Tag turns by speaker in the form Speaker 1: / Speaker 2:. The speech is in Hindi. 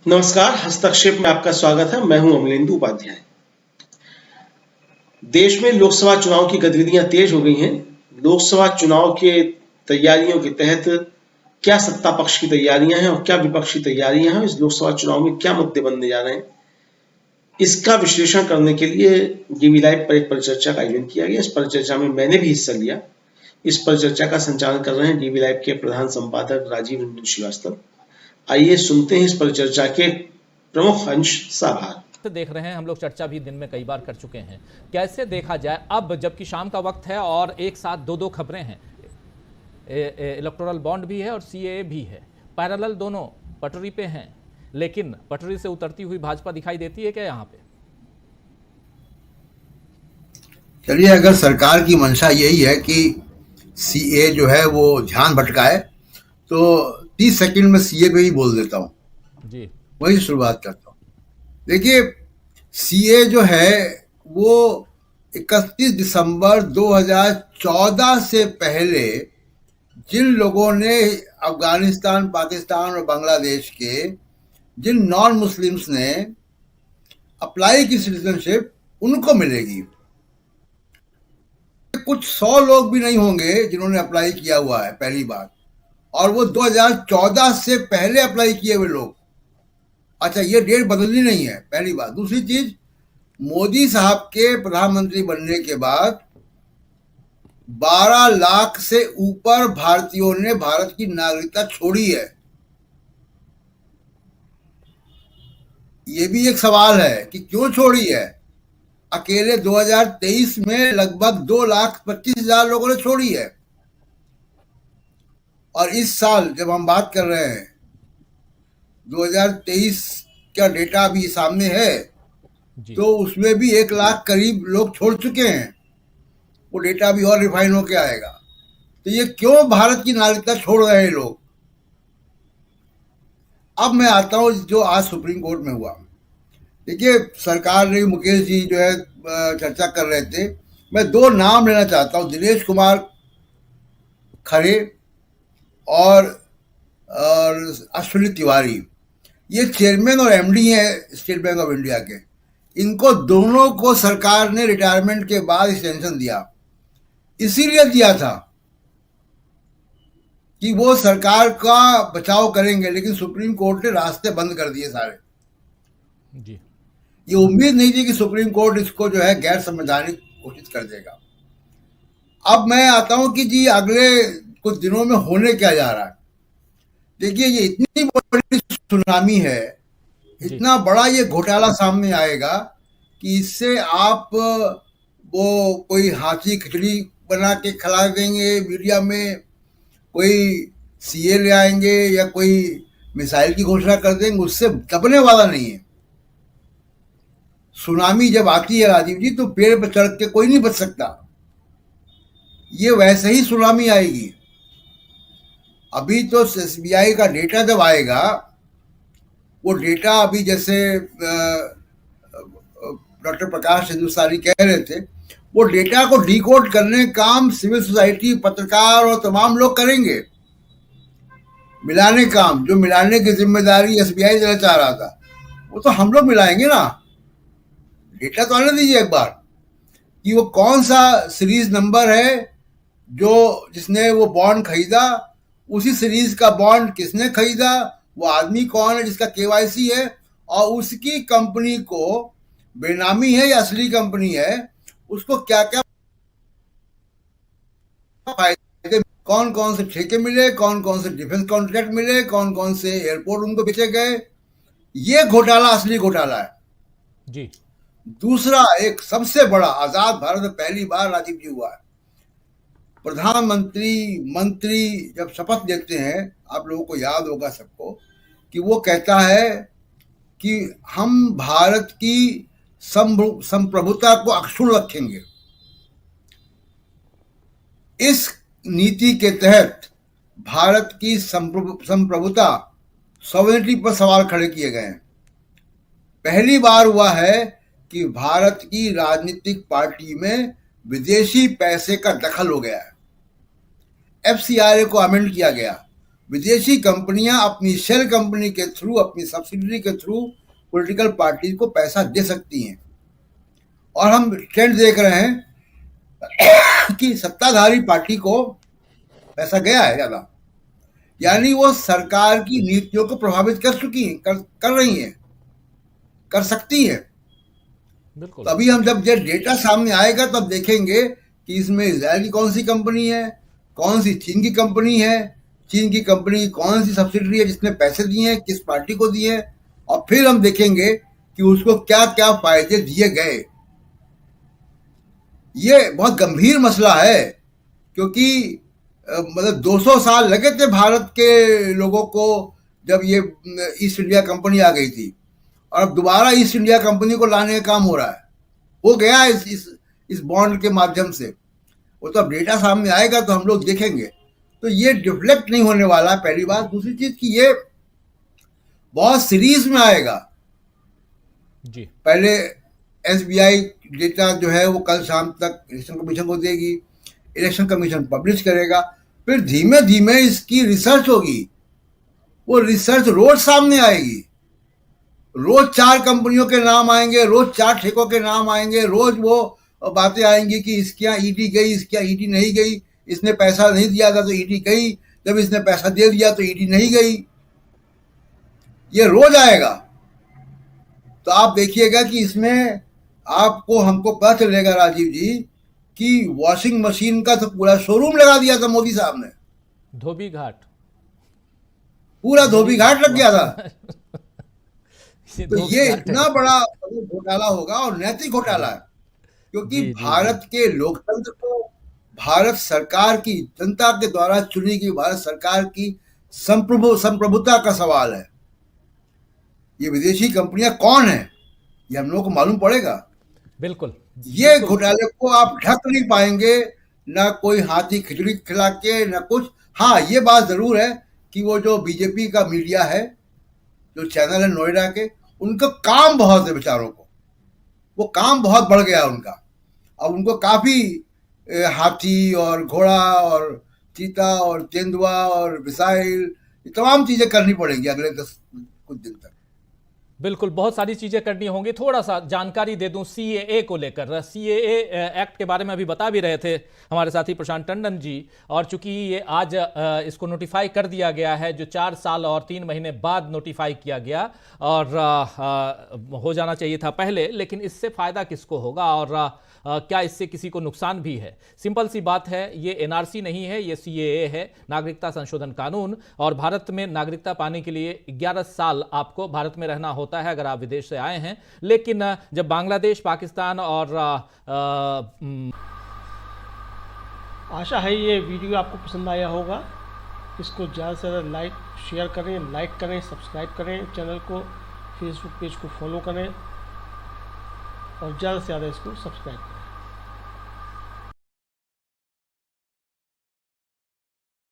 Speaker 1: नमस्कार, हस्तक्षेप में आपका स्वागत है। मैं हूं अमलेंदु उपाध्याय। देश में लोकसभा चुनाव की गतिविधियां तेज हो गई हैं। लोकसभा चुनाव के तैयारियों के तहत क्या सत्ता पक्ष की तैयारियां हैं और क्या विपक्ष की तैयारियां हैं, इस लोकसभा चुनाव में क्या मुद्दे बनने जा रहे हैं, इसका विश्लेषण करने के लिए डीवी लाइव पर एक परिचर्चा का आयोजन किया गया। इस परिचर्चा में मैंने भी हिस्सा लिया। इस परिचर्चा का संचालन कर रहे हैं डीवी लाइव के प्रधान संपादक राजीव रंजन श्रीवास्तव। आइए सुनते हैं इस परिचर्चा के प्रमुख अंश साभार।
Speaker 2: देख रहे हैं हम लोग, चर्चा भी दिन में कई बार कर चुके हैं। कैसे देखा जाए अब जबकि शाम का वक्त है और एक साथ दो खबरें हैं, इलेक्टोरल बॉन्ड भी है और सीएए भी है, पैरेलल दोनों पटरी पे हैं, लेकिन पटरी से उतरती हुई भाजपा दिखाई देती है क्या यहाँ पे?
Speaker 3: चलिए, अगर सरकार की मंशा यही है कि सीए जो है वो ध्यान भटकाए तो 30 सेकंड में सीए पे ही बोल देता हूँ जी, वही शुरुआत करता हूँ। देखिए, सीए जो है वो 31 दिसंबर 2014 से पहले जिन लोगों ने अफगानिस्तान, पाकिस्तान और बांग्लादेश के जिन नॉन मुस्लिम्स ने अप्लाई की सिटीजनशिप, उनको मिलेगी। कुछ 100 लोग भी नहीं होंगे जिन्होंने अप्लाई किया हुआ है पहली बार, और वो 2014 से पहले अप्लाई किए हुए लोग। अच्छा, ये डेट बदलनी नहीं है, पहली बात। दूसरी चीज, मोदी साहब के प्रधानमंत्री बनने के बाद 12 लाख से ऊपर भारतीयों ने भारत की नागरिकता छोड़ी है। ये भी एक सवाल है कि क्यों छोड़ी है। अकेले 2023 में लगभग 2,25,000 लोगों ने छोड़ी है, और इस साल जब हम बात कर रहे हैं 2023 का डेटा अभी सामने है, तो उसमें भी 1 लाख करीब लोग छोड़ चुके हैं। वो डेटा भी और रिफाइन होके आएगा। तो ये क्यों भारत की नागरिकता छोड़ रहे हैं लोग। अब मैं आता हूँ जो आज सुप्रीम कोर्ट में हुआ। देखिए, सरकार ने, मुकेश जी जो है चर्चा कर रहे थे, मैं 2 नाम लेना चाहता हूँ, दिनेश कुमार खरे और अश्विनी तिवारी। ये चेयरमैन और एमडी हैं स्टेट बैंक ऑफ इंडिया के। इनको दोनों को सरकार ने रिटायरमेंट के बाद एक्सटेंशन दिया। इसीलिए दिया था कि वो सरकार का बचाव करेंगे, लेकिन सुप्रीम कोर्ट ने रास्ते बंद कर दिए सारे जी। ये उम्मीद नहीं थी कि सुप्रीम कोर्ट इसको जो है गैर संवैधानिक घोषित कर देगा। अब मैं आता हूं कि जी अगले कुछ दिनों में होने क्या जा रहा है। देखिए, ये इतनी बड़ी सुनामी है, इतना बड़ा ये घोटाला सामने आएगा कि इससे आप वो कोई हाथी खिचड़ी बना के खिला देंगे मीडिया में, कोई सीए ले आएंगे या कोई मिसाइल की घोषणा कर देंगे, उससे दबने वाला नहीं है। सुनामी जब आती है राजीव जी, तो पेड़ पर चढ़ के कोई नहीं बच सकता। ये वैसे ही सुनामी आएगी। अभी तो एसबीआई का डेटा जब आएगा, वो डेटा अभी जैसे डॉक्टर प्रकाश हिंदुस्तानी कह रहे थे, वो डेटा को डिकोड करने का काम सिविल सोसाइटी, पत्रकार और तमाम लोग करेंगे। मिलाने काम, जो मिलाने की जिम्मेदारी एसबीआई देना चाह रहा था, वो तो हम लोग मिलाएंगे ना। डेटा तो आने दीजिए एक बार कि वो कौन सा सीरीज नंबर है जो जिसने वो बॉन्ड खरीदा, उसी सीरीज का बॉन्ड किसने खरीदा, वो आदमी कौन है जिसका केवाईसी है, और उसकी कंपनी को बेनामी है या असली कंपनी है, उसको क्या क्या फायदे, कौन कौन से ठेके मिले, कौन कौन से डिफेंस कॉन्ट्रैक्ट मिले, कौन कौन से एयरपोर्ट उनको बेचे गए। ये घोटाला असली घोटाला है जी। दूसरा, एक सबसे बड़ा, आजाद भारत में पहली बार राजीव जी हुआ है, प्रधानमंत्री मंत्री जब शपथ लेते हैं, आप लोगों को याद होगा सबको, कि वो कहता है कि हम भारत की संप्रभुता को अक्षुण्ण रखेंगे। इस नीति के तहत भारत की संप्रभुता, सॉवरेनिटी पर सवाल खड़े किए गए हैं। पहली बार हुआ है कि भारत की राजनीतिक पार्टी में विदेशी पैसे का दखल हो गया है। एफसीआरए को अमेंड किया गया, विदेशी कंपनियां अपनी शेल कंपनी के थ्रू, अपनी सब्सिडरी के थ्रू पॉलिटिकल पार्टी को पैसा दे सकती हैं। और हम ट्रेंड देख रहे हैं कि सत्ताधारी पार्टी को पैसा गया है ज्यादा, यानी वो सरकार की नीतियों को प्रभावित कर चुकी हैं, कर रही हैं, कर सकती हैं।
Speaker 2: बिल्कुल।
Speaker 3: तो अभी हम जब ये डेटा सामने आएगा तब देखेंगे कि इसमें इजराइल की कौन सी कंपनी है, कौन सी चीन की कंपनी है, चीन की कंपनी की कौन सी सब्सिडरी है जिसने पैसे दिए हैं, किस पार्टी को दिए हैं, और फिर हम देखेंगे कि उसको क्या क्या फायदे दिए गए। ये बहुत गंभीर मसला है, क्योंकि मतलब 200 साल लगे थे भारत के लोगों को जब ये ईस्ट इंडिया कंपनी आ गई थी, और अब दोबारा ईस्ट इंडिया कंपनी को लाने का काम हो रहा है, हो गया है इस बॉन्ड के माध्यम से। वो तो अब डेटा सामने आएगा तो हम लोग देखेंगे। तो ये डिफ्लेक्ट नहीं होने वाला है, पहली बात। दूसरी चीज कि ये बहुत सीरीज में आएगा
Speaker 2: जी।
Speaker 3: पहले एसबीआई डेटा जो है वो कल शाम तक इलेक्शन कमीशन को देगी, इलेक्शन कमीशन पब्लिश करेगा, फिर धीमे धीमे इसकी रिसर्च होगी, वो रिसर्च रोज सामने आएगी, रोज 4 कंपनियों के नाम आएंगे, रोज 4 ठेकों के नाम आएंगे, रोज वो बातें आएंगी कि इसके यहाँ ईडी गई, इसके यहाँ ईडी नहीं गई, इसने पैसा नहीं दिया था तो ईडी गई, जब इसने पैसा दे दिया तो ईडी नहीं गई। ये रोज आएगा। तो आप देखिएगा कि इसमें आपको हमको पता चलेगा राजीव जी कि वॉशिंग मशीन का तो पूरा शोरूम लगा दिया था मोदी साहब ने,
Speaker 2: धोबी घाट, पूरा
Speaker 3: धोबी घाट लग गया था। तो ये इतना बड़ा घोटाला होगा, और नैतिक घोटाला है, क्योंकि भारत के लोकतंत्र को, भारत सरकार की, जनता के द्वारा चुनी गई भारत सरकार की संप्रभुता का सवाल है। ये विदेशी कंपनियां कौन है ये हम लोगों को मालूम पड़ेगा।
Speaker 2: बिल्कुल।
Speaker 3: ये घोटाले को आप ढक नहीं पाएंगे, ना कोई हाथी खिचड़ी खिला के, ना कुछ। हाँ, ये बात जरूर है कि वो जो बीजेपी का मीडिया है, जो चैनल है नोएडा के, उनका काम बहुत है बेचारों को, वो काम बहुत बढ़ गया उनका। अब उनको काफी हाथी और घोड़ा और चीता और तेंदुआ और मिसाइल, तमाम चीजें करनी पड़ेंगी अगले कुछ दिन तक।
Speaker 2: बिल्कुल, बहुत सारी चीजें करनी होंगी। थोड़ा सा जानकारी दे दूं सीएए को लेकर। सीएए एक्ट के बारे में अभी बता भी रहे थे हमारे साथी प्रशांत टंडन जी, और चूंकि ये आज इसको नोटिफाई कर दिया गया है, जो 4 साल और 3 महीने बाद नोटिफाई किया गया, और हो जाना चाहिए था पहले, लेकिन इससे फायदा किसको होगा और क्या इससे किसी को नुकसान भी है? सिंपल सी बात है, ये एनआरसी नहीं है, ये सीएए है, नागरिकता संशोधन कानून। और भारत में नागरिकता पाने के लिए 11 साल आपको भारत में रहना होता है अगर आप विदेश से आए हैं। लेकिन जब बांग्लादेश, पाकिस्तान और
Speaker 4: आशा है ये वीडियो आपको पसंद आया होगा। इसको ज़्यादा से ज़्यादा शेयर करें, लाइक करें, सब्सक्राइब करें चैनल को, फेसबुक पेज को फॉलो करें, और ज़्यादा से ज़्यादा इसको सब्सक्राइब करें।